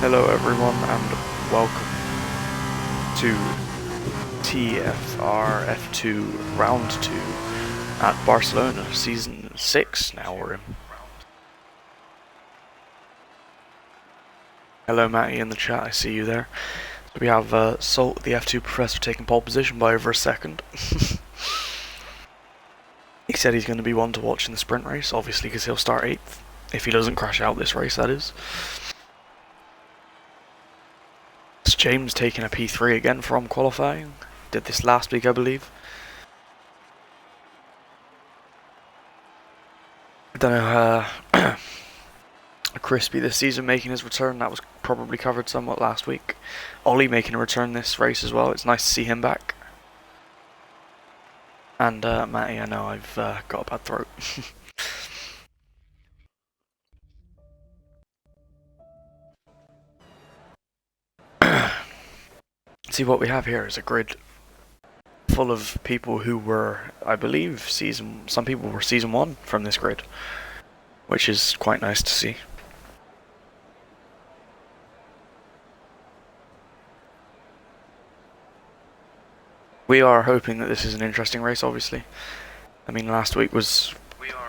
Hello everyone and welcome to TFR F2 Round 2 at Barcelona Season 6 now we're in. Hello Matty in the chat, I see you there. So we have Salt, the F2 professor, taking pole position by over a second. He said he's going to be one to watch in the sprint race, obviously because he'll start 8th. If he doesn't crash out this race, that is. It's James taking a P3 again from qualifying. Did this last week, I believe. I don't know, Crispy this season making his return, that was probably covered somewhat last week. Ollie making a return this race as well, it's nice to see him back. And Matty, I know I've got a bad throat. See, what we have here is a grid full of people who were, I believe, some people were season 1 from this grid, which is quite nice to see. We are hoping that this is an interesting race, obviously. I mean, last week was,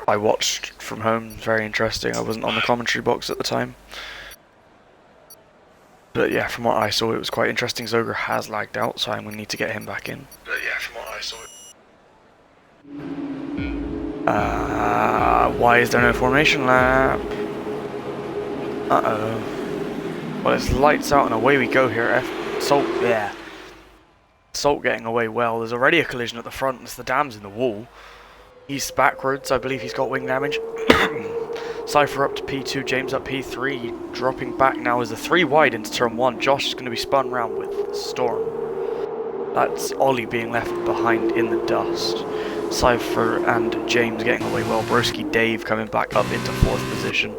I watched from home, very interesting. I wasn't on the commentary box at the time. But yeah, from what I saw, it was quite interesting. Zoger has lagged out, so I'm going to need to get him back in. But yeah, from what I saw why is there no formation lap? Uh-oh. Well, it's lights out and away we go here. Salt, yeah. Salt getting away well. There's already a collision at the front. It's the dam's in the wall. He's backwards. I believe he's got wing damage. Cypher up to P2, James up P3, dropping back now as a 3 wide into turn 1. Josh is going to be spun round with Storm. That's Ollie being left behind in the dust. Cypher and James getting away well. Broski Dave coming back up into 4th position.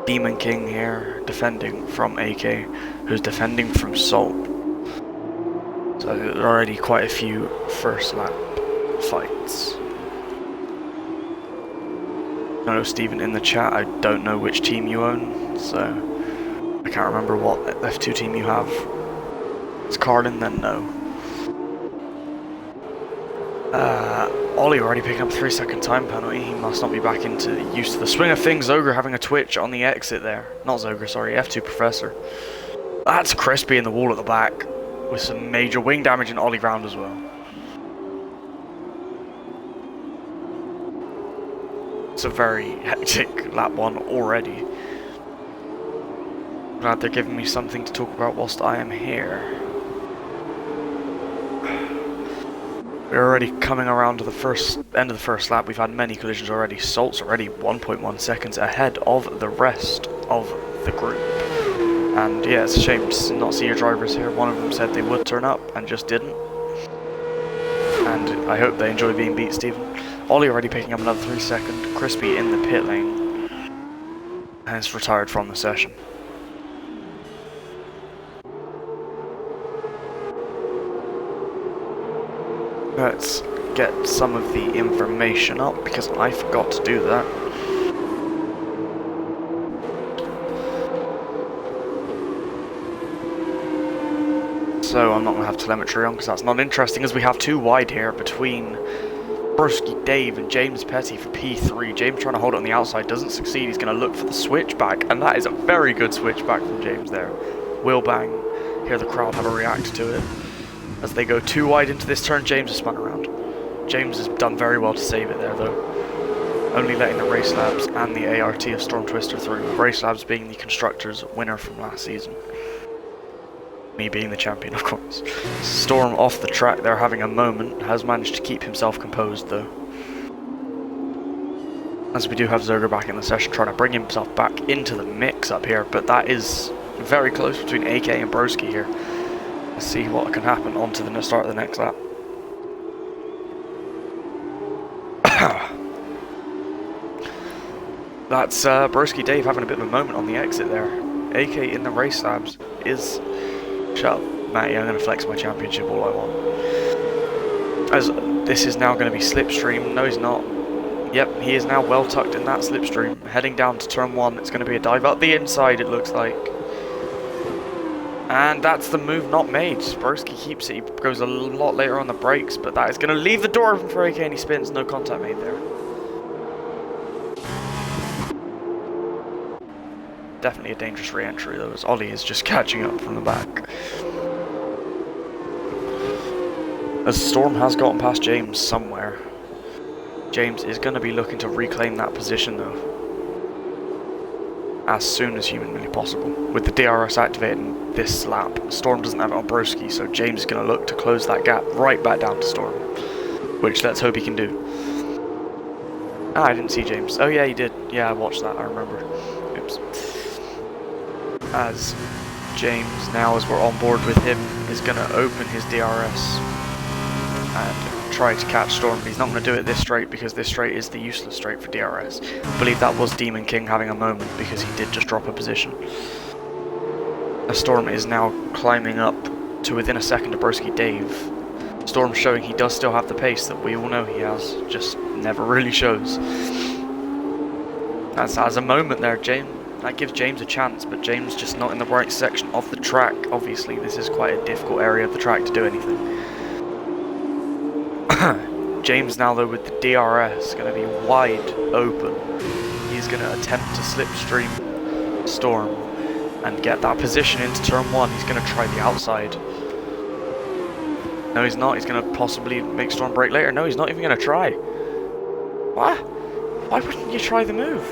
Demon King here defending from AK, who's defending from Salt. So there are already quite a few first lap fights. I know Stephen in the chat, I don't know which team you own, so I can't remember what F2 team you have. It's Carlin, then no. Ollie already picking up a 3-second time penalty. He must not be back into used to the swing of things. Zoger having a twitch on the exit there. Not Zoger, sorry, F2 Professor. That's Crispy in the wall at the back with some major wing damage and Ollie round as well. It's a very hectic lap 1 already. Glad they're giving me something to talk about whilst I am here. We're already coming around to the end of the first lap. We've had many collisions already. Salt's already 1.1 seconds ahead of the rest of the group. And yeah, it's a shame to not see your drivers here. One of them said they would turn up and just didn't. And I hope they enjoy being beat, Stephen. Ollie already picking up another 3-second. Crispy in the pit lane. And has retired from the session. Let's get some of the information up because I forgot to do that. So I'm not going to have telemetry on because that's not interesting, as we have 2 wide here between Broski Dave and James Petty for P3. James trying to hold it on the outside, doesn't succeed. He's going to look for the switchback, and that is a very good switchback from James there. Will bang. Hear the crowd have a react to it. As they go 2 wide into this turn, James is spun around. James has done very well to save it there though. Only letting the Race Labs and the ART of Storm Twister through. Race Labs being the Constructors winner from last season. Me being the champion, of course. Storm off the track there having a moment. Has managed to keep himself composed though. As we do have Zoger back in the session trying to bring himself back into the mix up here. But that is very close between AK and Broski here. Let's see what can happen onto the start of the next lap. That's Broski Dave having a bit of a moment on the exit there. AK in the Race Labs is... Shut up, Matty, I'm going to flex my championship all I want. As this is now going to be Slipstream. No, he's not. Yep, he is now well tucked in that slipstream. Heading down to turn 1. It's going to be a dive up the inside, it looks like. And that's the move not made. Broski keeps it. He goes a lot later on the brakes, but that is going to leave the door open for AK and he spins. No contact made there. Definitely a dangerous re-entry though, as Ollie is just catching up from the back. As Storm has gotten past James somewhere. James is going to be looking to reclaim that position though, as soon as humanly possible. With the DRS activating this lap, Storm doesn't have it on Broski, so James is going to look to close that gap right back down to Storm, which let's hope he can do. Ah, I didn't see James. Oh yeah, he did. Yeah, I watched that, I remember. Oops. As James, now as we're on board with him, is going to open his DRS and try to catch Storm. He's not going to do it this straight because this straight is the useless straight for DRS. I believe that was Demon King having a moment because he did just drop a position. A Storm is now climbing up to within a second of Broski Dave. Storm showing he does still have the pace that we all know he has, just never really shows. As a moment there, that gives James a chance, but James just not in the right section of the track. Obviously, this is quite a difficult area of the track to do anything. James now though with the DRS going to be wide open. He's going to attempt to slipstream Storm and get that position into turn 1. He's going to try the outside. No, he's not. He's going to possibly make Storm brake later. No, he's not even going to try. What? Why wouldn't you try the move?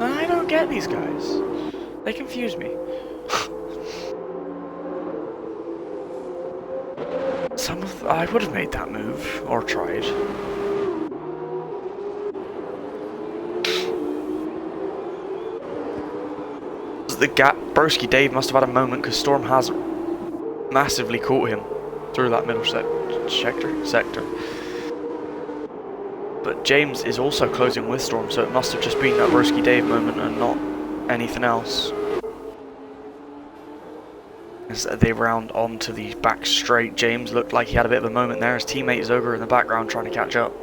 I don't get these guys. They confuse me. I would have made that move, or tried. The gap, Broski Dave must have had a moment because Storm has massively caught him through that middle sector. But James is also closing with Storm, so it must have just been that Broski Dave moment and not anything else. As they round onto the back straight, James looked like he had a bit of a moment there. His teammate Zoger in the background trying to catch up.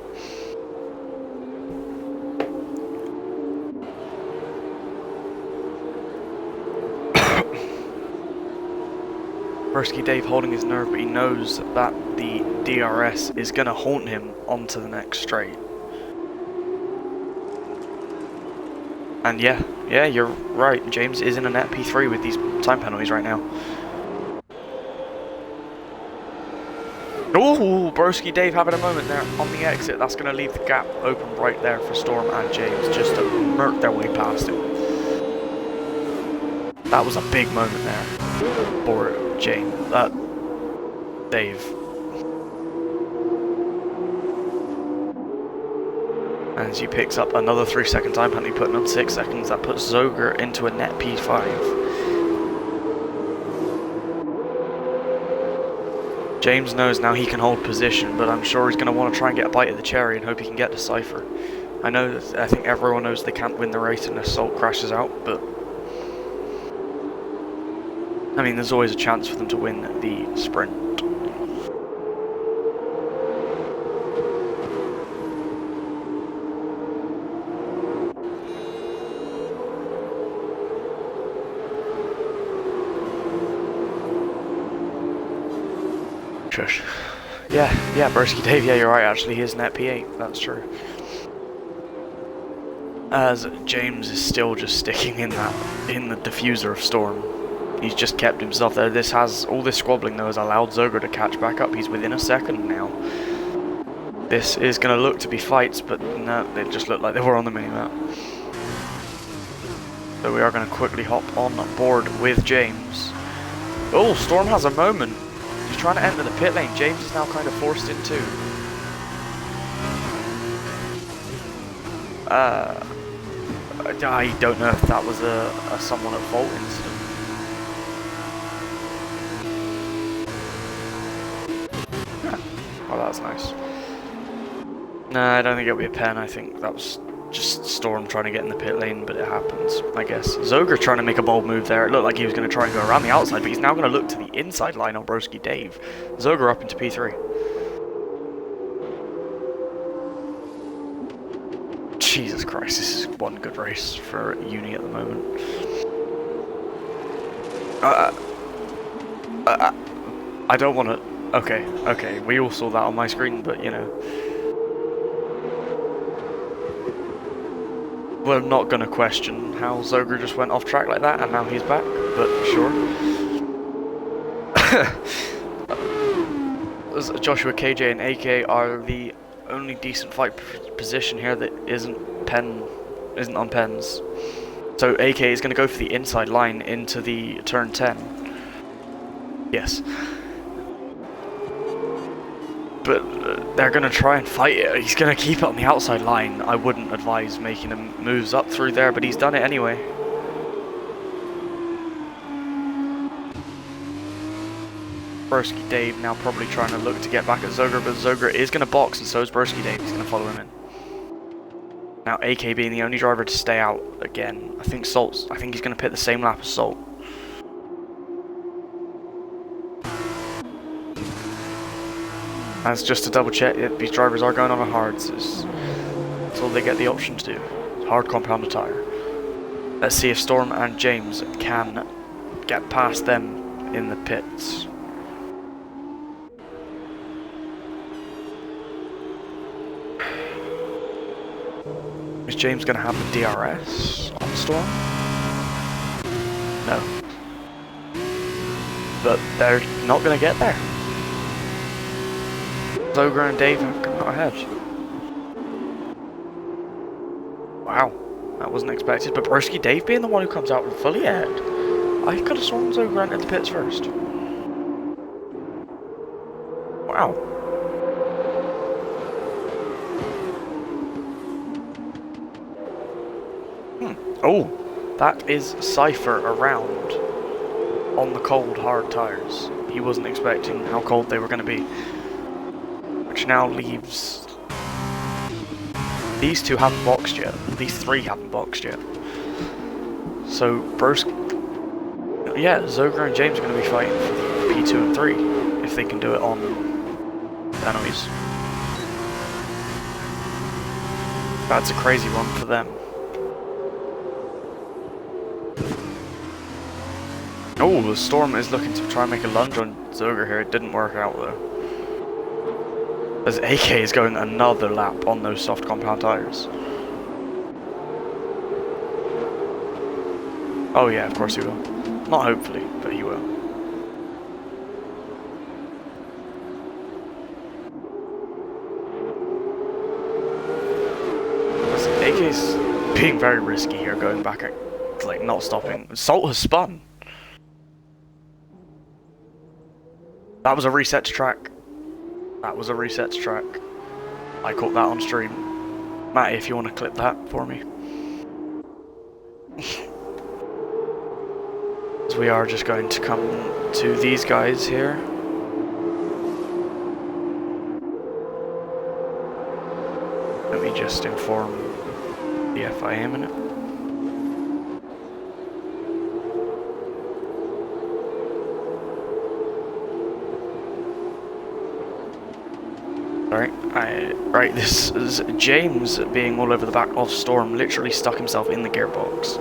Broski Dave holding his nerve, but he knows that the DRS is going to haunt him onto the next straight. And yeah, you're right. James is in a net P3 with these time penalties right now. Oh, Broski Dave having a moment there on the exit. That's going to leave the gap open right there for Storm and James just to murk their way past him. That was a big moment there for Dave. As he picks up another 3-second time penalty, putting on 6 seconds. That puts Zoger into a net P5. James knows now he can hold position, but I'm sure he's going to want to try and get a bite of the cherry and hope he can get to Cypher. I think everyone knows they can't win the race unless Salt crashes out, but I mean, there's always a chance for them to win the sprint. Yeah, Broski Dave, yeah, you're right, actually, he is net P8, that's true. As James is still just sticking in the diffuser of Storm. He's just kept himself there. All this squabbling though has allowed Zoger to catch back up. He's within a second now. This is going to look to be fights, but no, they just look like they were on the minimap. So we are going to quickly hop on board with James. Oh, Storm has a moment. He's trying to enter the pit lane. James is now kind of forced in too. I don't know if that was a someone at fault incident. Oh, that's nice. No, I don't think it'll be a pen. I think that was just Storm trying to get in the pit lane, but it happens, I guess. Zoger trying to make a bold move there. It looked like he was going to try and go around the outside, but he's now going to look to the inside line on Broski Dave. Zoger up into P3. Jesus Christ, this is one good race for Uni at the moment. I don't want to... Okay, we all saw that on my screen, but you know. We're not going to question how Zogra just went off track like that and now he's back, but sure. Joshua, KJ and AK are the only decent fight position here that isn't on pens. So AK is going to go for the inside line into the turn 10. Yes. But they're going to try and fight it. He's going to keep it on the outside line. I wouldn't advise making him moves up through there, but he's done it anyway. Broski Dave now probably trying to look to get back at Zogra, but Zogra is going to box, and so is Broski Dave. He's going to follow him in. Now AK being the only driver to stay out again. I think he's going to pit the same lap as Salt. As just to double check, these drivers are going on a hards. That's all they get the option to do. Hard compounded tyre. Let's see if Storm and James can get past them in the pits. Is James going to have the DRS on Storm? No. But they're not going to get there. Zogra and Dave have come out ahead. Wow, that wasn't expected. But Broski Dave being the one who comes out fully ahead. I could have sworn Zogra entered the pits first. Wow. Oh, that is Cypher around on the cold, hard tyres. He wasn't expecting how cold they were going to be. Which now leaves... These two haven't boxed yet. These three haven't boxed yet. So, yeah, Zogra and James are going to be fighting for P2 and 3 if they can do it on enemies. That's a crazy one for them. Oh, the Storm is looking to try and make a lunge on Zogra here. It didn't work out though. As AK is going another lap on those soft compound tyres. Oh yeah, of course he will. Not hopefully, but he will. As AK's being very risky here, going back at, like, not stopping. Salt has spun. That was a reset to track. That was a reset to track. I caught that on stream. Matty, if you want to clip that for me. So we are just going to come to these guys here. Let me just inform the FIA a minute. Right, this is James being all over the back of Storm, literally stuck himself in the gearbox.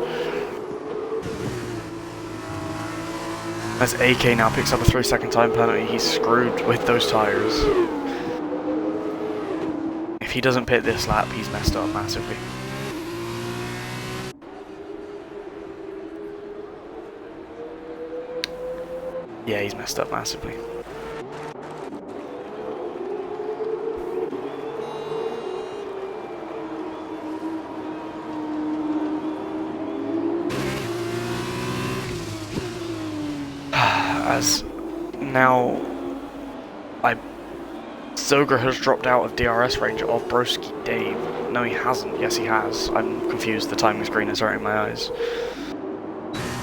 As AK now picks up a 3-second time penalty, he's screwed with those tyres. If he doesn't pit this lap, he's messed up massively. Yeah, he's messed up massively. As now Zogra has dropped out of DRS range of Broski Dave. No, he hasn't. Yes, he has. I'm confused. The timing screen is hurting my eyes.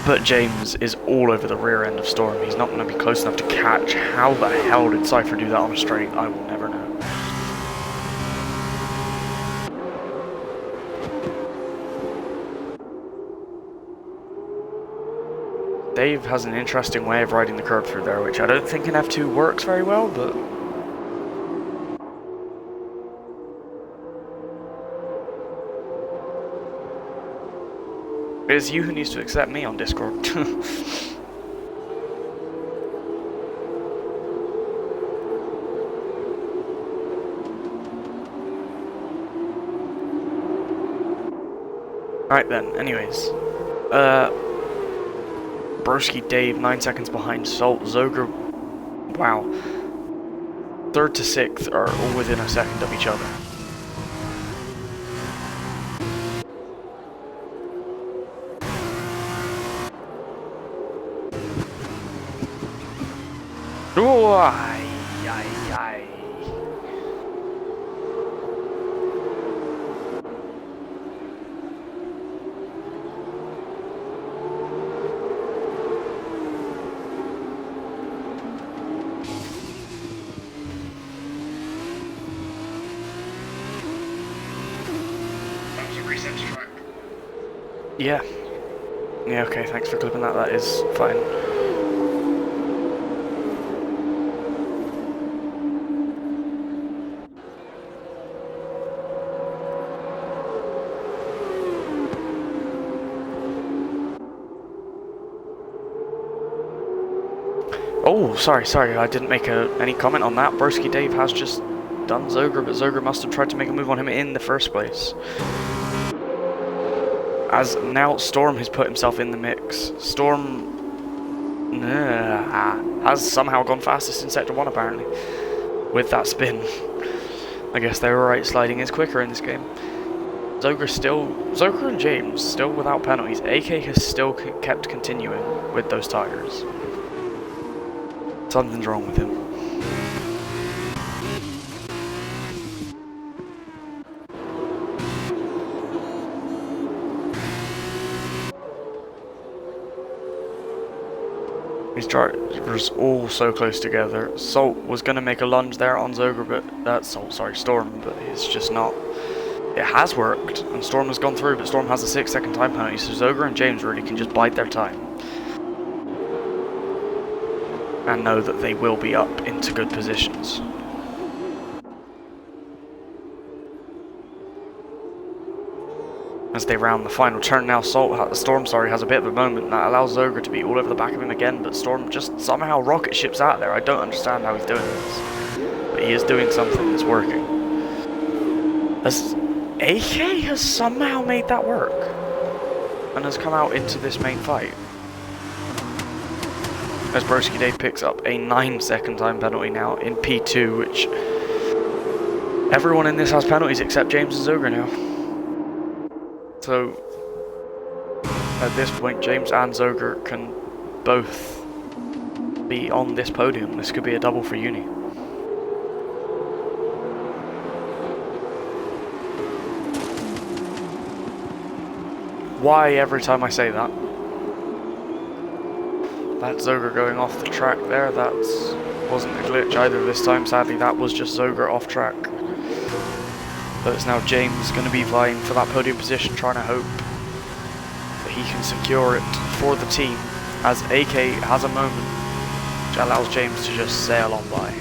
But James is all over the rear end of Storm. He's not going to be close enough to catch. How the hell did Cypher do that on a straight? I will never know. Dave has an interesting way of riding the curb through there, which I don't think in F2 works very well, but... It's you who needs to accept me on Discord. Right then, anyways. Broski Dave, 9 seconds behind Salt. Zoger, wow. 3rd to 6th are all within a second of each other. Oh, aye, aye, aye. Yeah. Yeah, okay, thanks for clipping that. That is fine. Oh, sorry, I didn't make any comment on that. Broski Dave has just done Zoger, but Zoger must have tried to make a move on him in the first place. As now Storm has put himself in the mix. Storm has somehow gone fastest in Sector 1 apparently. With that spin. I guess they were right, sliding is quicker in this game. Zoger and James still without penalties. AK has still kept continuing with those tires. Something's wrong with him. These drivers all so close together. Salt was going to make a lunge there on Zoger, but that's Storm, but it's just not. It has worked, and Storm has gone through, but Storm has a 6-second time penalty, so Zoger and James really can just bide their time. And know that they will be up into good positions. As they round the final turn now, Storm has a bit of a moment that allows Zoger to be all over the back of him again, but Storm just somehow rocket ships out there. I don't understand how he's doing this, but he is doing something that's working. As AK has somehow made that work, and has come out into this main fight. As Broski Dave picks up a 9-second time penalty now in P2, which everyone in this has penalties except James and Zoger now. So at this point, James and Zoger can both be on this podium. This could be a double for Uni. Why every time I say that? That's Zoger going off the track there. That wasn't a glitch either this time. Sadly, that was just Zoger off track. But it's now James going to be vying for that podium position, trying to hope that he can secure it for the team, as AK has a moment which allows James to just sail on by.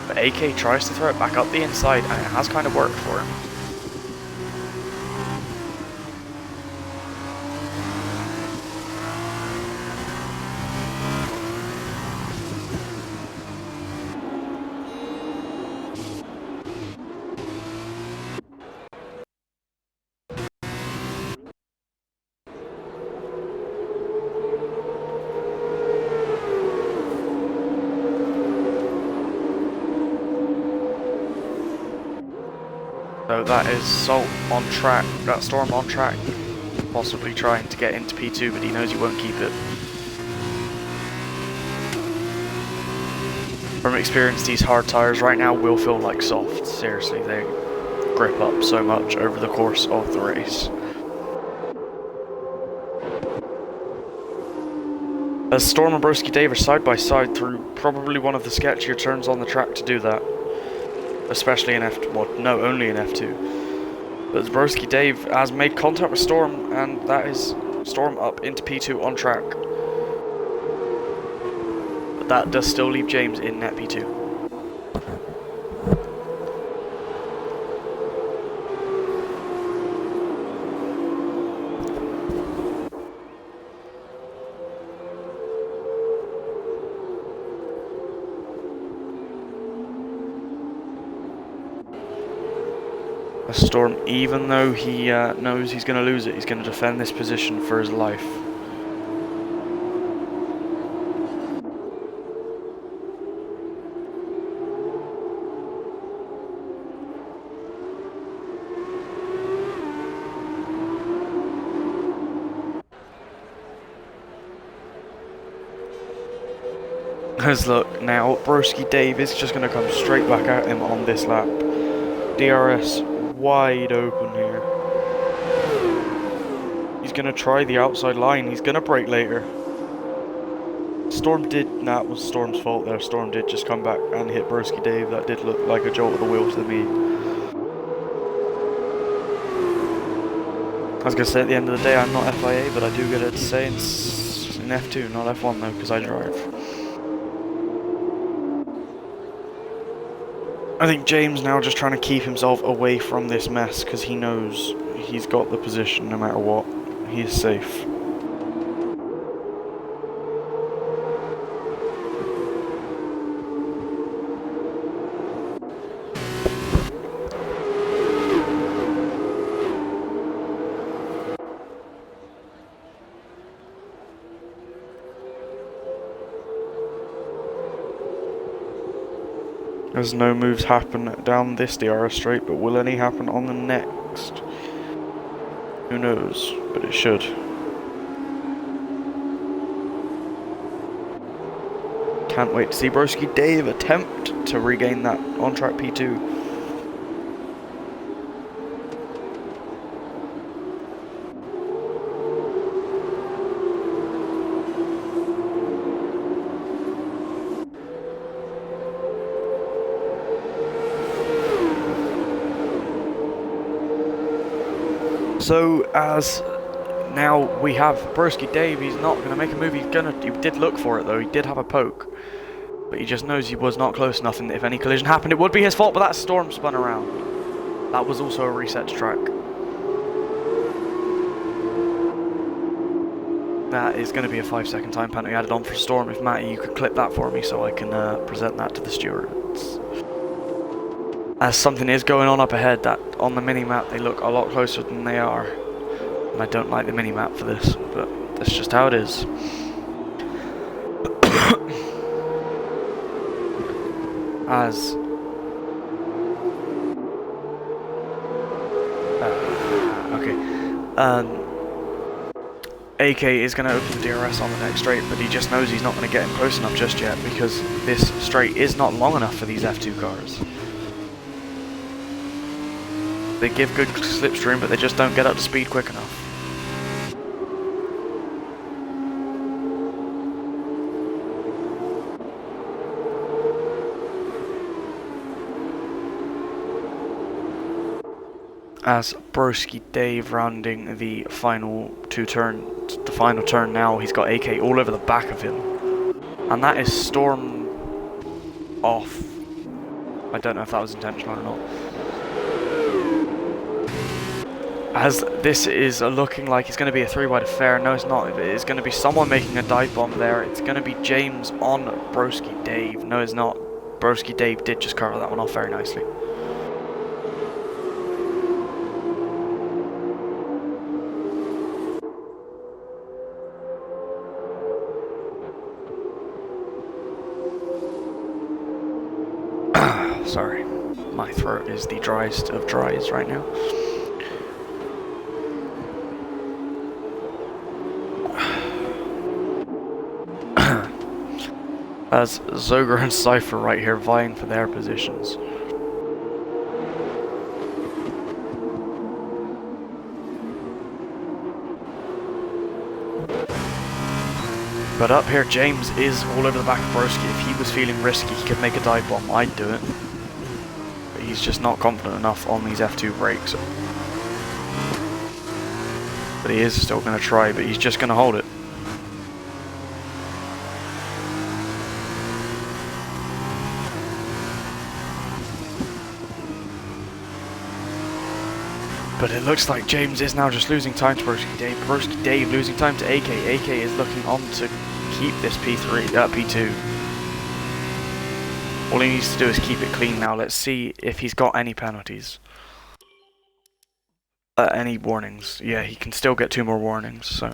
But AK tries to throw it back up the inside, and it has kind of worked for him. So that is Salt on track, that Storm on track, possibly trying to get into P2, but he knows he won't keep it. From experience, these hard tires right now will feel like soft. Seriously, they grip up so much over the course of the race. As Storm and Broski Dave are side by side through probably one of the sketchier turns on the track to do that. Especially in F2, well, no, only in F2. But Broski Dave has made contact with Storm, and that is Storm up into P2 on track. But that does still leave James in net P2. Storm, even though he knows he's going to lose it, he's going to defend this position for his life. As look, now Broski Dave is just going to come straight back at him on this lap. DRS wide open here. He's going to try the outside line. He's going to brake later. Storm did... Nah, it was Storm's fault there. Storm did just come back and hit Broski Dave. That did look like a jolt of the wheel to me. I was going to say at the end of the day I'm not FIA, but I do get to say it's in F2, not F1 though, because I drive. I think James now just trying to keep himself away from this mess because he knows he's got the position no matter what. He is safe. There's no moves happen down this DRS straight, but will any happen on the next? Who knows, but it should. Can't wait to see Broski Dave attempt to regain that on-track P2. So as now we have Broski Dave, he's not going to make a move. He did look for it though. He did have a poke, but he just knows he was not close enough. And if any collision happened, it would be his fault. But that Storm spun around. That was also a reset track. That is going to be a 5-second time penalty added on for Storm. If Matty, you could clip that for me so I can present that to the stewards. As something is going on up ahead, that on the mini-map they look a lot closer than they are. And I don't like the mini-map for this, but that's just how it is. As... AK is going to open the DRS on the next straight, but he just knows he's not going to get him close enough just yet, because this straight is not long enough for these F2 cars. They give good slipstream, but they just don't get up to speed quick enough. As Broski Dave rounding the final turn now, he's got AK all over the back of him. And that is Storm off. I don't know if that was intentional or not. As this is looking like it's going to be a 3-wide affair. No, it's not. It's going to be someone making a dive bomb there. It's going to be James on Broski Dave. No, it's not. Broski Dave did just cover that one off very nicely. Sorry, my throat is the driest of dries right now. As Zoger and Cypher right here vying for their positions. But up here, James is all over the back of Broski. If he was feeling risky, he could make a dive bomb. I'd do it. But he's just not confident enough on these F2 brakes. But he is still going to try, but he's just going to hold it. But it looks like James is now just losing time to Broski Dave. Broski Dave losing time to AK. AK is looking on to keep this P2. All he needs to do is keep it clean now. Let's see if he's got any penalties. Any warnings? Yeah, he can still get 2 more warnings, so.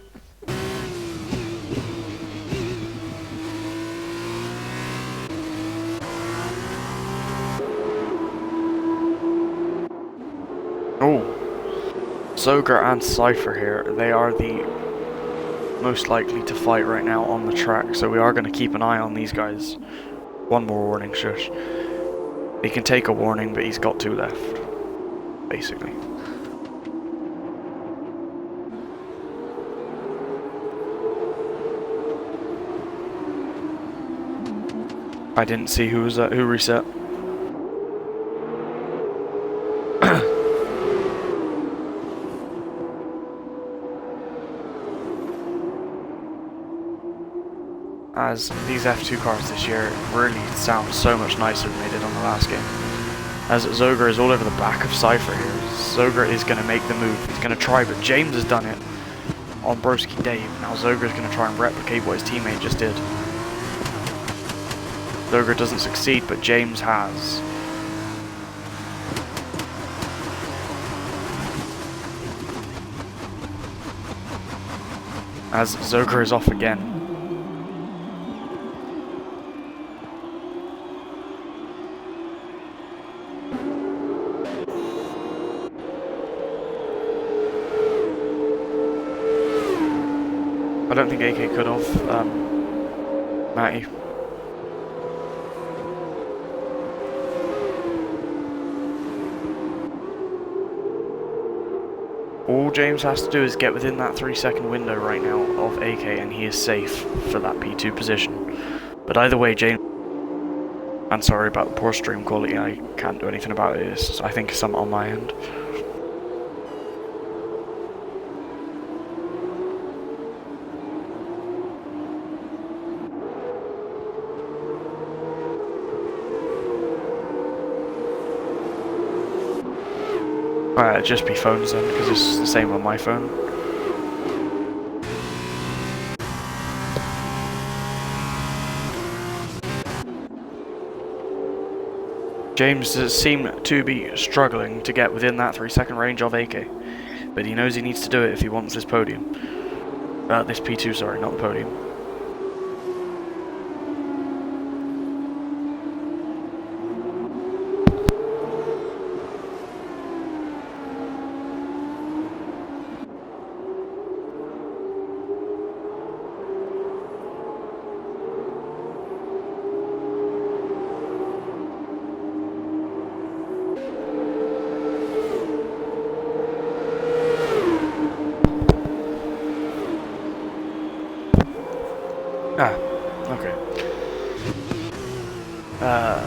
Oh, Zoger and Cypher here, they are the most likely to fight right now on the track, so we are going to keep an eye on these guys. 1 more warning, shush. He can take a warning, but he's got 2 left, basically. I didn't see who was that, who reset. As these F2 cars this year really sound so much nicer than they did on the last game. As Zoger is all over the back of Cypher here. Zoger is going to make the move. He's going to try, but James has done it on Broski Dave. Now Zoger is going to try and replicate what his teammate just did. Zoger doesn't succeed, but James has. As Zoger is off again. I don't think AK could have, Matty. All James has to do is get within that 3-second window right now of AK and he is safe for that P2 position. But either way, James... I'm sorry about the poor stream quality, I can't do anything about it. I think it's something on my end. It'd just be phones then, because it's the same on my phone. James does seem to be struggling to get within that 3-second range of AK, but he knows he needs to do it if he wants this podium. This P2, sorry, not the podium. Ah, okay.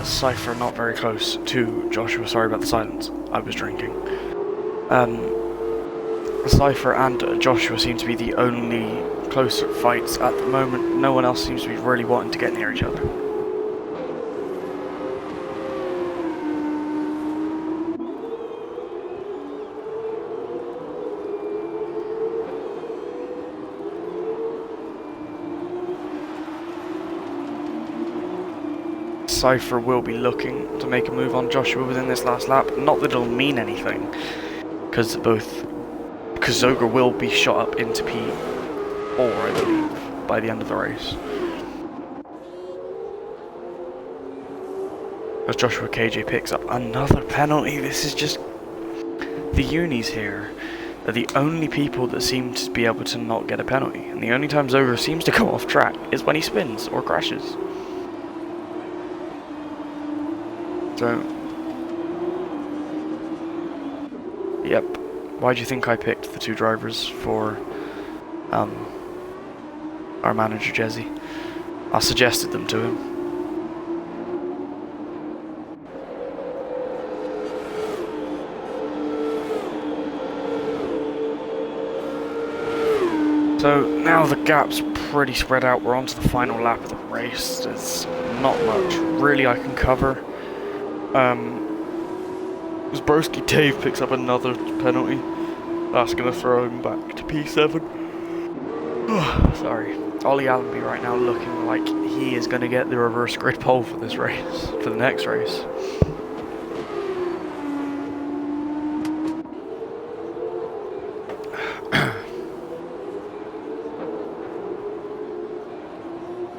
Cypher not very close to Joshua, sorry about the silence, I was drinking. Cypher and Joshua seem to be the only close fights at the moment, no one else seems to be really wanting to get near each other. Cypher will be looking to make a move on Joshua within this last lap. Not that it'll mean anything, because Zoger will be shot up into P4, I believe, by the end of the race. As Joshua KJ picks up another penalty, this is just... The unis here are the only people that seem to be able to not get a penalty, and the only time Zoger seems to go off track is when he spins or crashes. So, yep. Why do you think I picked the 2 drivers for our manager Jezzy? I suggested them to him. So now the gap's pretty spread out. We're on to the final lap of the race. There's not much really I can cover. Broski Dave picks up another penalty. That's going to throw him back to P7. Sorry. Ollie Allenby right now looking like he is going to get the reverse grid pole for this race, for the next race.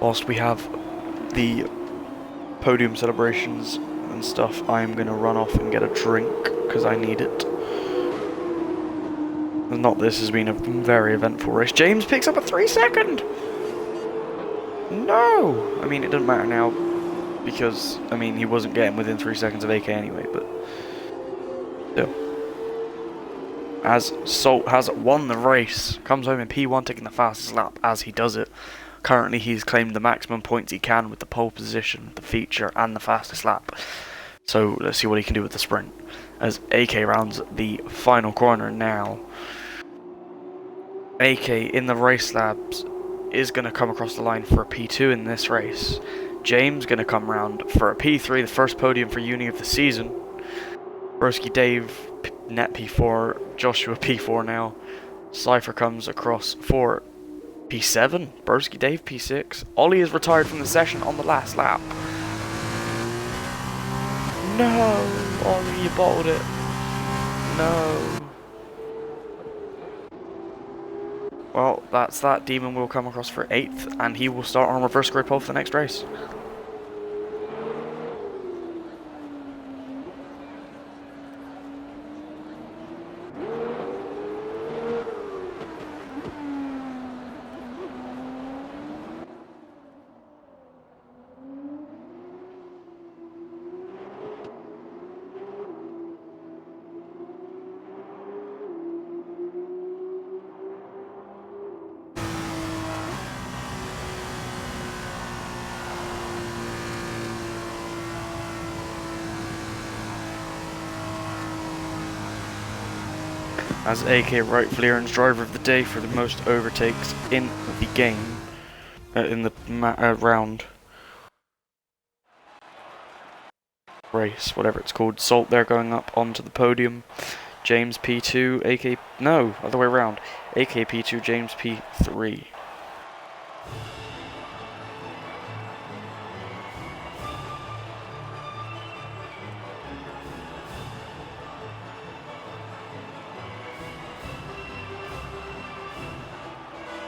whilst we have the podium celebrations and stuff, I'm gonna run off and get a drink because I need it. Not this has been a very eventful race. James picks up a 3-second. No, I mean it doesn't matter now because I mean he wasn't getting within 3 seconds of AK anyway, but still. As Salt has won the race, comes home in P1 taking the fastest lap as he does it. Currently he's claimed the maximum points he can with the pole position, the feature and the fastest lap. So let's see what he can do with the sprint. As AK rounds the final corner now. AK in the race labs is going to come across the line for a P2 in this race. James going to come round for a P3, the first podium for Uni of the season. Broski Dave net P4, Joshua P4 now. Cypher comes across for P7, Broski Dave P6. Ollie is retired from the session on the last lap. No, Ollie, you bottled it. No. Well, that's that. Demon will come across for 8th, and he will start on reverse grid pole for the next race. As AK rightfully earns driver of the day for the most overtakes in the game, in the round race, whatever it's called. Salt there going up onto the podium. James P2, AK, no, other way around. AK P2, James P3.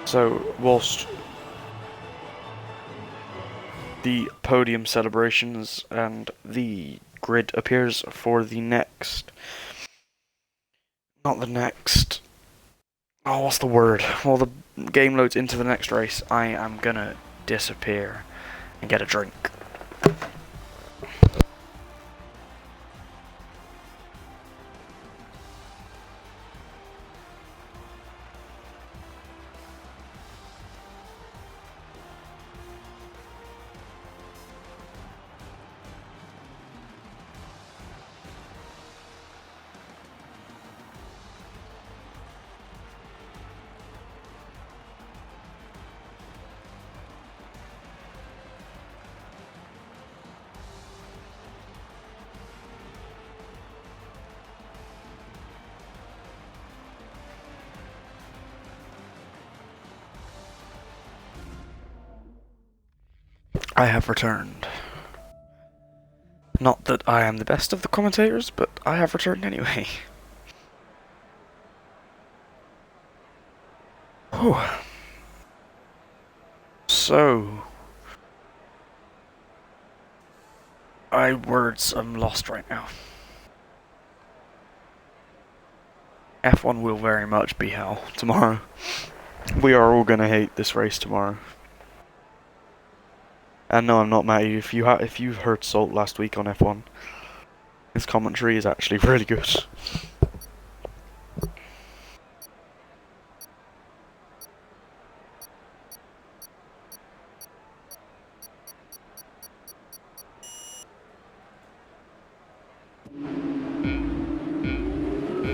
So, whilst the podium celebrations and the grid appears for the next... Not the next... Oh, what's the word? Well, the game loads into the next race. I am gonna disappear and get a drink. I have returned. Not that I am the best of the commentators, but I have returned anyway. Whew. So... I'm lost right now. F1 will very much be hell tomorrow. We are all gonna hate this race tomorrow. And no, I'm not mad at you. If you heard Salt last week on F1, his commentary is actually really good.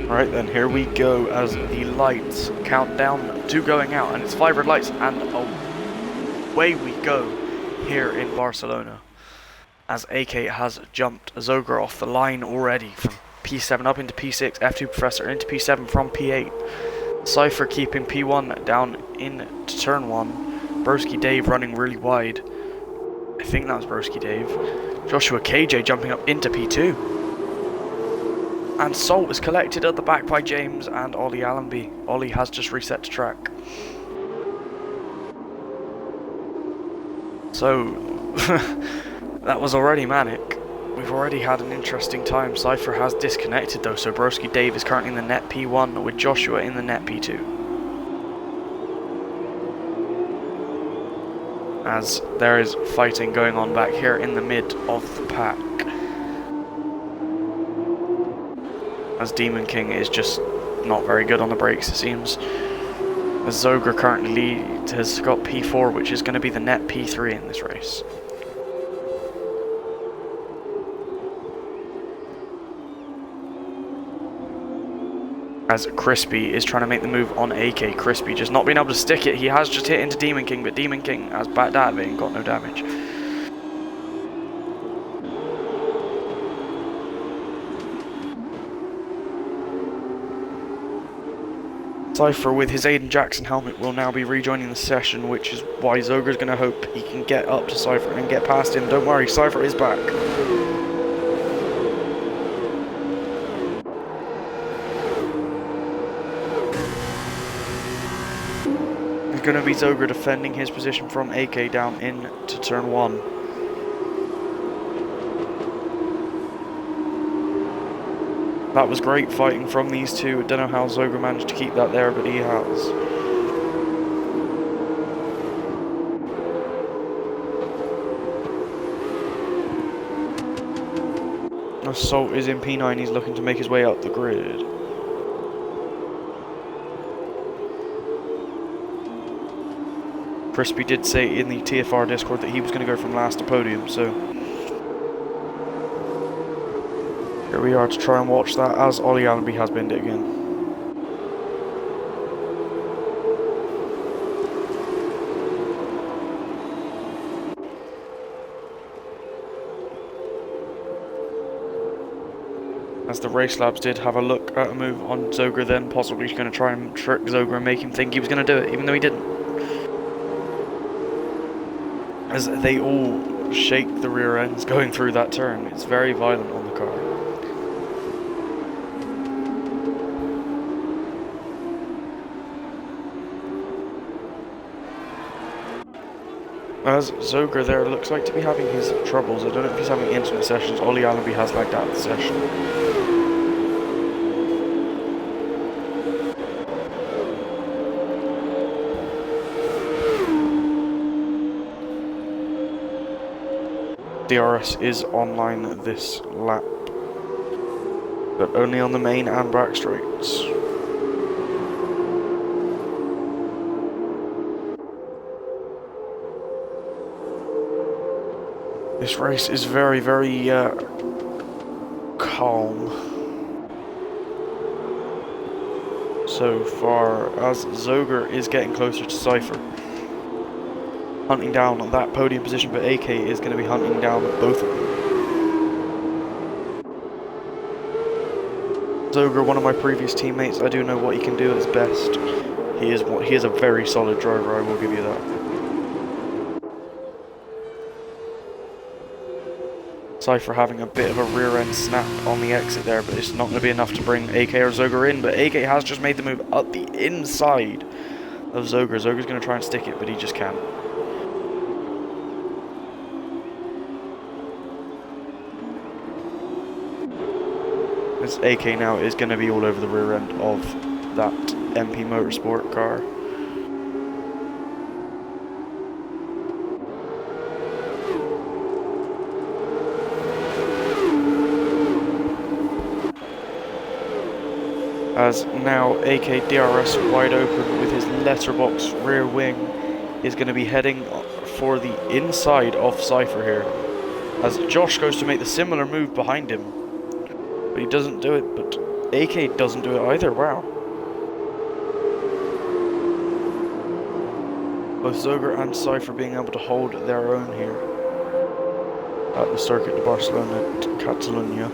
Right then, here we go as the lights count down to going out, and it's 5 red lights, and away we go here in Barcelona, as AK has jumped Zogar off the line already from P7 up into P6, F2 Professor into P7 from P8, Cypher keeping P1 down into turn 1, Broski Dave running really wide, I think that was Broski Dave, Joshua KJ jumping up into P2, and Salt is collected at the back by James and Ollie Allenby. Ollie has just reset to track. So, that was already manic. We've already had an interesting time. Cypher has disconnected though, so Broski Dave is currently in the net P1 with Joshua in the net P2. As there is fighting going on back here in the mid of the pack. As Demon King is just not very good on the brakes, it seems. As Zoger currently has got P4, which is going to be the net P3 in this race. As Crispy is trying to make the move on AK. Crispy just not being able to stick it. He has just hit into Demon King, but Demon King has backed out of it and got no damage. Cypher with his Aiden Jackson helmet will now be rejoining the session, which is why Zoger's going to hope he can get up to Cypher and get past him. Don't worry, Cypher is back. It's going to be Zoger defending his position from AK down into turn 1. That was great fighting from these two. I don't know how Zoger managed to keep that there, but he has. Assault is in P9, he's looking to make his way up the grid. Crispy did say in the TFR Discord that he was going to go from last to podium, so here we are to try and watch that, as Ollie Allenby has binned it again. As the race labs did have a look at a move on Zoger, then possibly going to try and trick Zoger and make him think he was going to do it, even though he didn't. As they all shake the rear ends going through that turn. It's very violent on the car. As Zoger there looks like to be having his troubles. I don't know if he's having internet sessions. Ollie Allenby has lagged out of the session. DRS is online this lap, but only on the main and back straights. This race is very, very calm so far, as Zoger is getting closer to Cypher, hunting down that podium position, but AK is going to be hunting down both of them. Zoger, one of my previous teammates, I do know what he can do at his best. He is a very solid driver, I will give you that. Cypher having a bit of a rear end snap on the exit there, but it's not going to be enough to bring AK or Zoger in, but AK has just made the move up the inside of Zoger. Zoger's going to try and stick it, but he just can't. This AK now is going to be all over the rear end of that MP Motorsport car. As now AK DRS wide open with his letterbox rear wing is going to be heading for the inside of Cypher here. As Josh goes to make the similar move behind him. But he doesn't do it, but AK doesn't do it either, wow. Both Zoger and Cypher being able to hold their own here at the Circuit de Barcelona at Catalunya.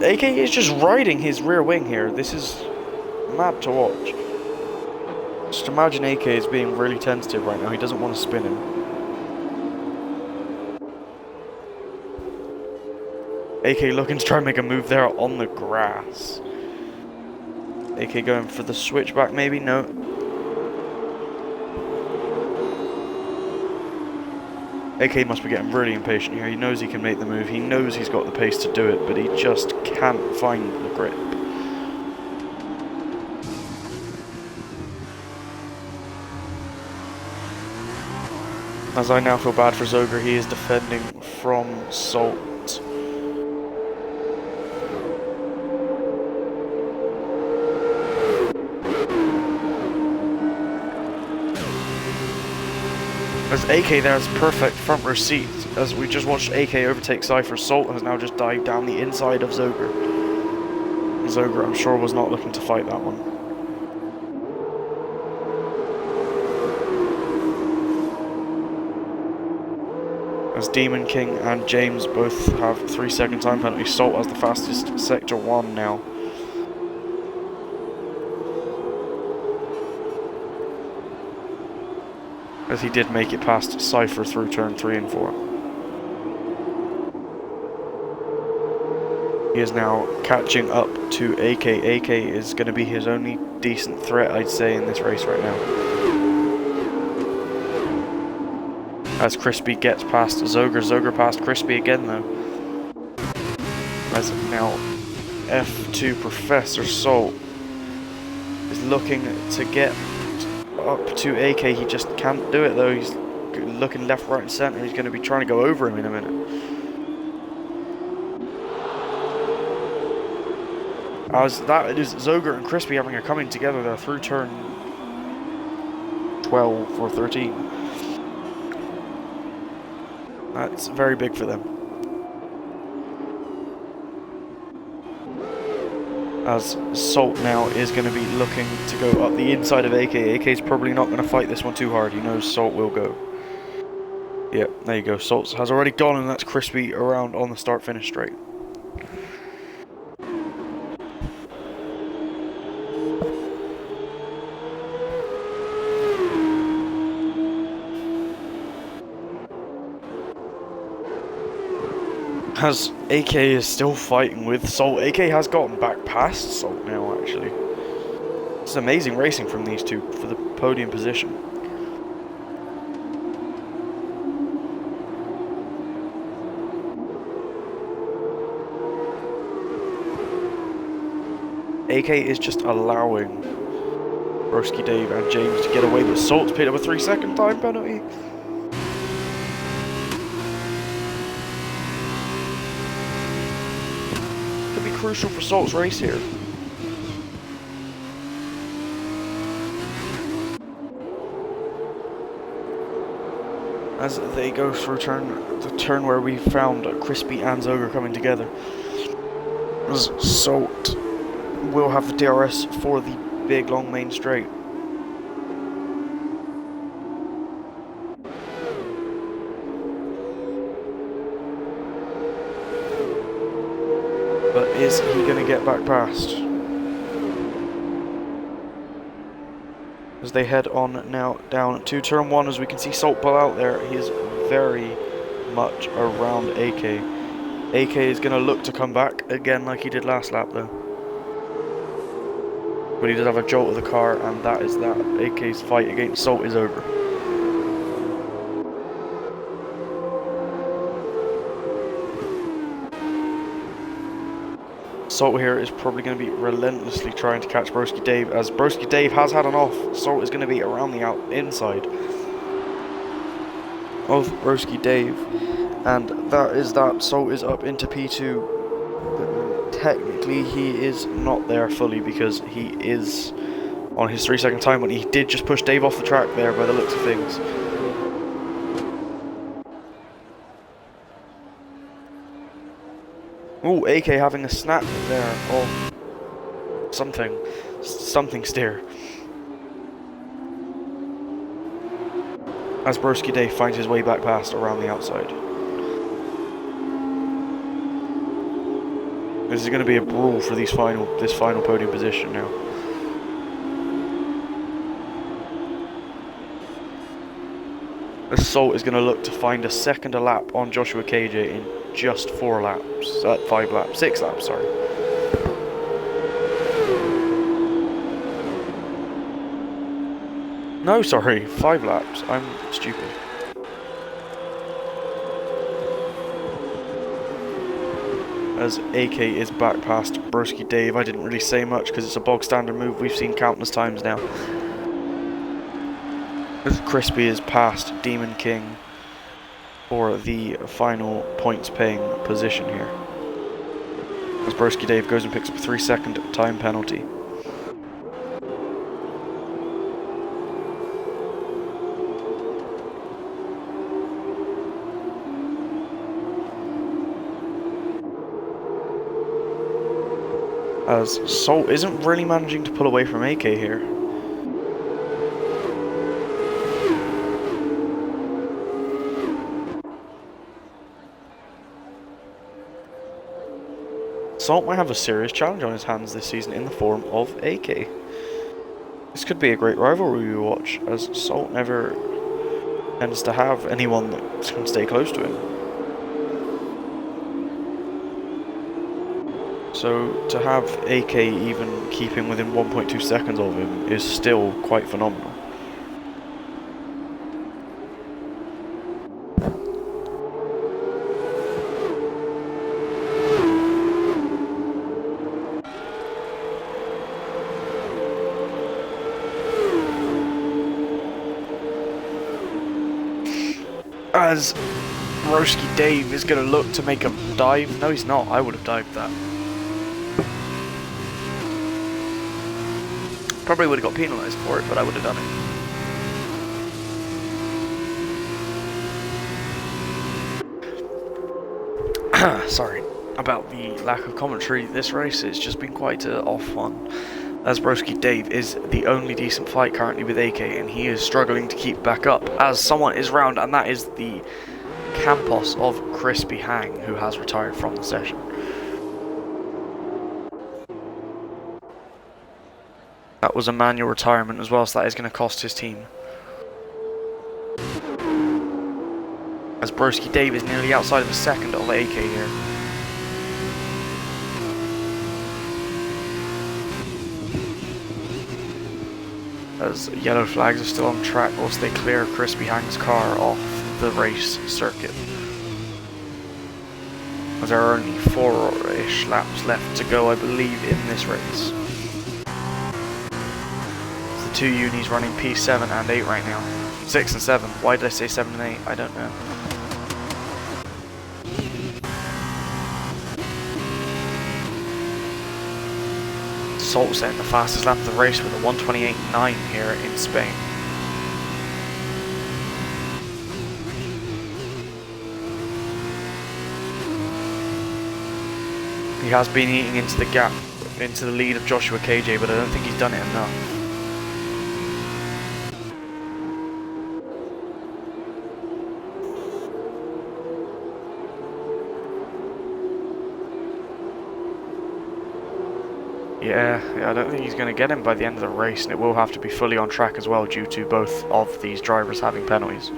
AK is just riding his rear wing here. This is mad to watch. Just imagine AK is being really tentative right now. He doesn't want to spin him. AK looking to try and make a move there on the grass. AK going for the switchback maybe? No. AK must be getting really impatient here. He knows he can make the move. He knows he's got the pace to do it, but he just can't find the grip. As I now feel bad for Zoger, he is defending from Salt. As AK there has perfect front row seat, as we just watched AK overtake Cypher. Salt has now just dived down the inside of Zoger. Zoger, I'm sure, was not looking to fight that one. As Demon King and James both have 3-second time penalty. Salt has the fastest Sector 1 now. As he did make it past Cypher through turn 3 and 4. He is now catching up to AK. AK is going to be his only decent threat, I'd say, in this race right now. As Crispy gets past Zoger. Zoger past Crispy again though. As now F2 Professor Salt is looking to get up to AK. He just can't do it though. He's looking left, right and centre. He's going to be trying to go over him in a minute. As that is Zoger and Crispy having a coming together there through turn 12 or 13. That's very big for them. As Salt now is going to be looking to go up the inside of AK. AK is probably not going to fight this one too hard. He knows Salt will go. Yep, there you go. Salt has already gone, and that's Crispy around on the start-finish straight. As AK is still fighting with Salt. AK has gotten back past Salt now, actually. It's amazing racing from these two for the podium position. AK is just allowing Broski Dave and James to get away, but Salt's picked up a 3-second time penalty. Crucial for Salt's race here. As they go through the turn where we found Crispy and Zoger coming together. As Salt will have the DRS for the big long main straight. But is he going to get back past? As they head on now down to turn 1, as we can see Salt pull out there, he is very much around AK. AK is going to look to come back again like he did last lap though. But he does have a jolt of the car, and that is that. AK's fight against Salt is over. Salt here is probably going to be relentlessly trying to catch Broski Dave, as Broski Dave has had an off. Salt is going to be around the inside of Broski Dave, and that is that. Salt is up into P2, but technically he is not there fully because he is on his 3-second time, but he did just push Dave off the track there by the looks of things. Ooh, AK having a snap there of something steer. As Broski Dave finds his way back past around the outside. This is going to be a brawl for this final podium position now. Assault is going to look to find a second a lap on Joshua KJ in just 4 laps. 5 laps. 6 laps, sorry. No, sorry. 5 laps. I'm stupid. As AK is back past Broski Dave. I didn't really say much because it's a bog standard move we've seen countless times now. As Crispy is past Demon King for the final points paying position here. As Broski Dave goes and picks up a 3-second time penalty. As Salt isn't really managing to pull away from AK here. Salt might have a serious challenge on his hands this season in the form of AK. This could be a great rivalry we watch, as Salt never tends to have anyone that can stay close to him. So to have AK even keeping within 1.2 seconds of him is still quite phenomenal. As Broski Dave is going to look to make a dive. No, he's not. I would have dived that. Probably would have got penalised for it, but I would have done it. Sorry about the lack of commentary this race. It's just been quite an off one. As Broski Dave is the only decent fight currently with AK, and he is struggling to keep back up as someone is round, and that is the Campos of Crispy Hang, who has retired from the session. That was a manual retirement as well, so that is going to cost his team. As Broski Dave is nearly outside of a second of AK here. As yellow flags are still on track whilst they clear Crispy Hang's car off the race circuit. As there are only 4-ish laps left to go, I believe, in this race. The two unis running P7 and 8 right now. 6 and 7. Why did I say 7 and 8? I don't know. Salt setting the fastest lap of the race with a 1:28.9 here in Spain. He has been eating into the gap, into the lead of Joshua KJ, but I don't think he's done it enough. Yeah, I don't think he's going to get him by the end of the race, and it will have to be fully on track as well due to both of these drivers having penalties.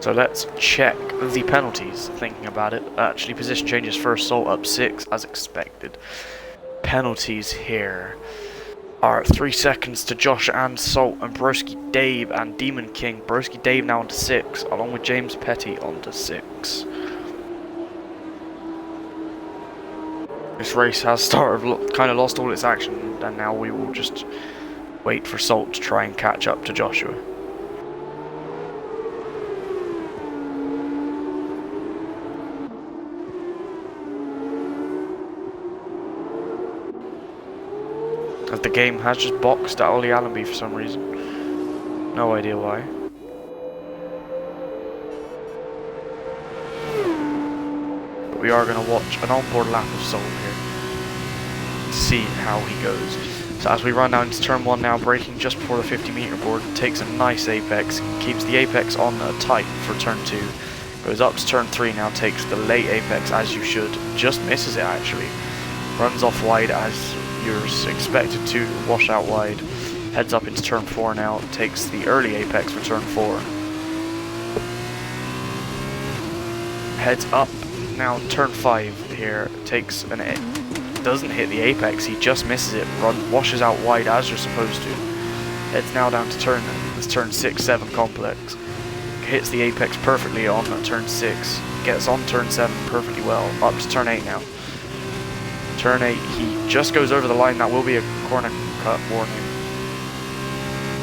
So let's check the penalties, thinking about it. Actually, position changes first, Salt up 6 as expected. Penalties here are 3 seconds to Josh and Salt and Broski Dave and Demon King. Broski Dave now onto 6, along with James Petty onto 6. This race has started, kind of lost all its action, and now we will just wait for Salt to try and catch up to Joshua. As the game has just boxed at Ollie Allenby for some reason. No idea why. But we are going to watch an onboard lap of Salt here. See how he goes. So as we run down into turn 1 now, braking just before the 50-meter board, takes a nice apex, keeps the apex on tight for turn 2, goes up to turn 3 now, takes the late apex as you should, just misses it actually, runs off wide as you're expected to wash out wide. Heads up into turn 4 now, takes the early apex for turn 4. Heads up now, turn 5 here, takes an doesn't hit the apex, he just misses it, washes out wide as you're supposed to. Heads now down to turn 6-7 complex. Hits the apex perfectly on turn 6, gets on turn 7 perfectly well, up to turn 8 now. Turn 8, he just goes over the line, that will be a corner cut warning.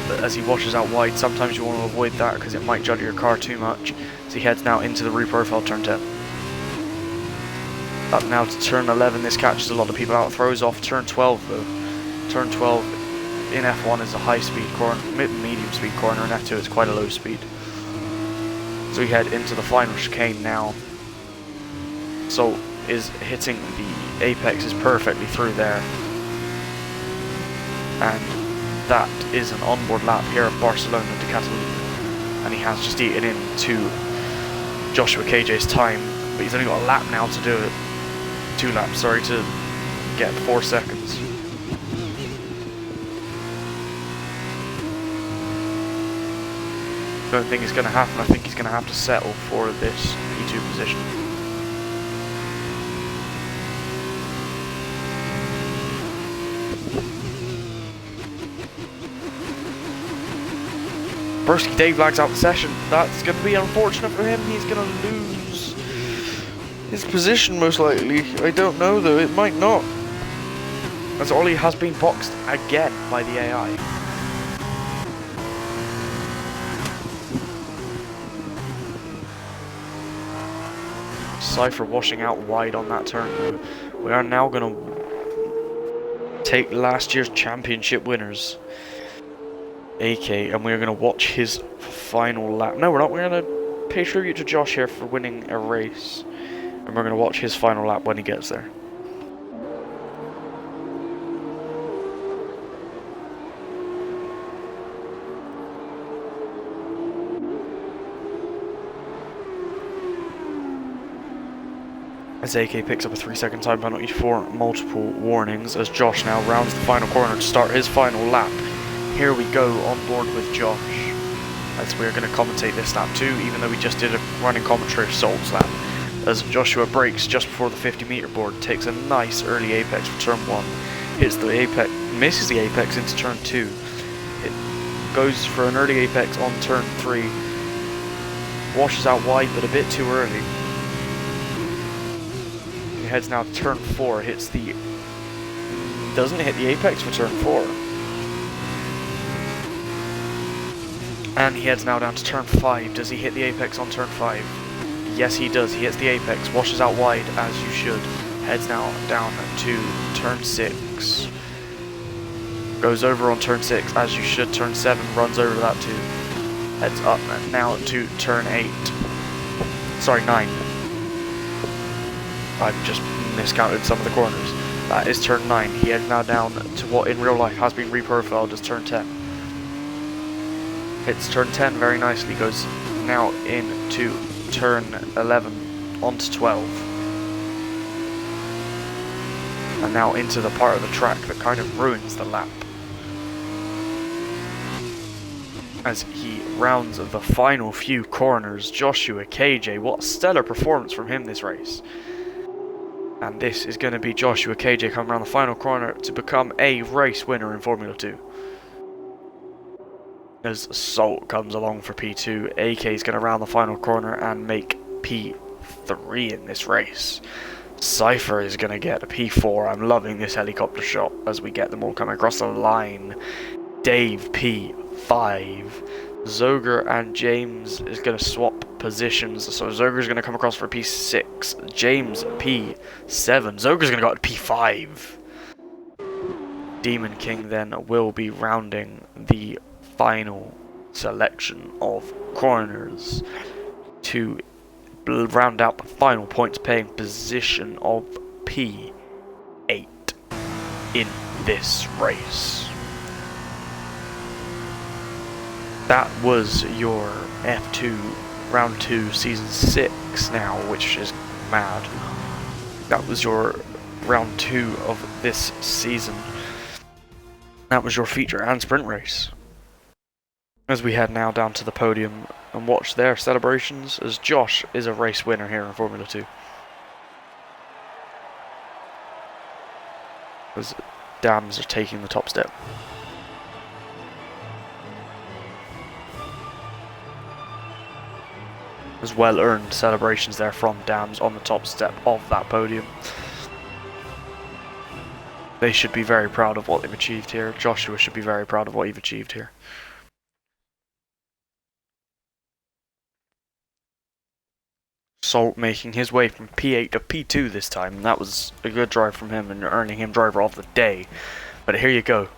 But as he washes out wide, sometimes you want to avoid that because it might judder your car too much. So he heads now into the reprofile turn 10. Up now to turn 11, this catches a lot of people out, throws off turn 12 though. Turn 12 in F1 is a high speed corner, medium speed corner, and F2 is quite a low speed. So we head into the final chicane now. So is hitting the apexes perfectly through there. And that is an onboard lap here at Barcelona to Catalunya. And he has just eaten into Joshua KJ's time, but he's only got a lap now to do it. 2 laps, sorry, to get 4 seconds. Don't think it's going to happen. I think he's going to have to settle for this P2 position. Bursky Dave lags out the session. That's going to be unfortunate for him. He's going to lose his position most likely. I don't know though, it might not. As Ollie has been boxed again by the AI. Cypher washing out wide on that turn though. We are now going to take last year's championship winners, AK, and we're going to watch his final lap. No, we're not. We're going to pay tribute to Josh here for winning a race. And we're going to watch his final lap when he gets there. As AK picks up a 3-second time penalty for multiple warnings, as Josh now rounds the final corner to start his final lap. Here we go on board with Josh, as we're going to commentate this lap too, even though we just did a running commentary of Salt's lap. As Joshua brakes just before the 50-meter board, takes a nice early apex for turn 1, hits the apex, misses the apex into turn 2. It goes for an early apex on turn 3, washes out wide but a bit too early. He heads now to turn 4, doesn't hit the apex for turn 4. And he heads now down to turn 5. Does he hit the apex on turn 5? Yes, he does. He hits the apex, washes out wide as you should. Heads now down to turn 6. Goes over on turn 6 as you should. Turn 7 runs over that too. Heads up now to turn 8. Sorry, 9. I've just miscounted some of the corners. That is turn 9. He heads now down to what in real life has been reprofiled as turn 10. Hits turn 10 very nicely. Goes now into turn 11 onto 12, and now into the part of the track that kind of ruins the lap as he rounds the final few corners. Joshua KJ, what a stellar performance from him this race. And this is going to be Joshua KJ coming around the final corner to become a race winner in Formula 2. As Salt comes along for P2, AK is going to round the final corner and make P3 in this race. Cypher is going to get a P4. I'm loving this helicopter shot as we get them all coming across the line. Dave P5. Zoger and James is going to swap positions. So Zoger is going to come across for P6. James P7. Zoger is going to go to P5. Demon King then will be rounding the final selection of corners to round out the final points paying position of P8 in this race. That was your F2 round 2 season 6 now, which is mad. That was your round 2 of this season. That was your feature and sprint race. As we head now down to the podium and watch their celebrations, as Josh is a race winner here in Formula 2. As Dams are taking the top step. As well-earned celebrations there from Dams on the top step of that podium. They should be very proud of what they've achieved here. Joshua should be very proud of what you've achieved here. Salt making his way from P8 to P2 this time. That was a good drive from him and earning him driver of the day. But here you go.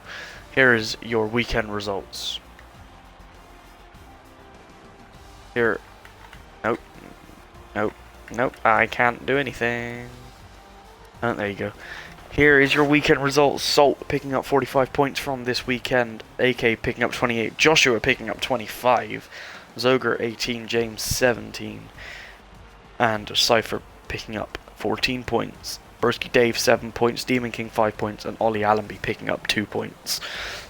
Here is your weekend results. Here. Nope. Nope. Nope. I can't do anything. Oh, there you go. Here is your weekend results. Salt picking up 45 points from this weekend. AK picking up 28. Joshua picking up 25. Zoger 18. James 17. And Cypher picking up 14 points. Bursky Dave 7 points. Demon King 5 points. And Ollie Allenby picking up 2 points.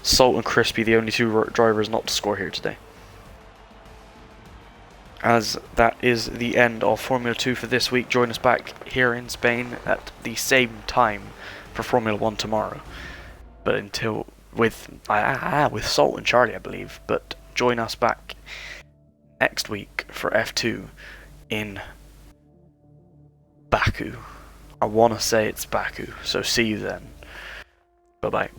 Salt and Crispy the only 2 drivers not to score here today. As that is the end of Formula 2 for this week. Join us back here in Spain at the same time for Formula 1 tomorrow. But until with Salt and Charlie, I believe. But join us back next week for F2 in Baku. I want to say it's Baku. So see you then. Bye bye.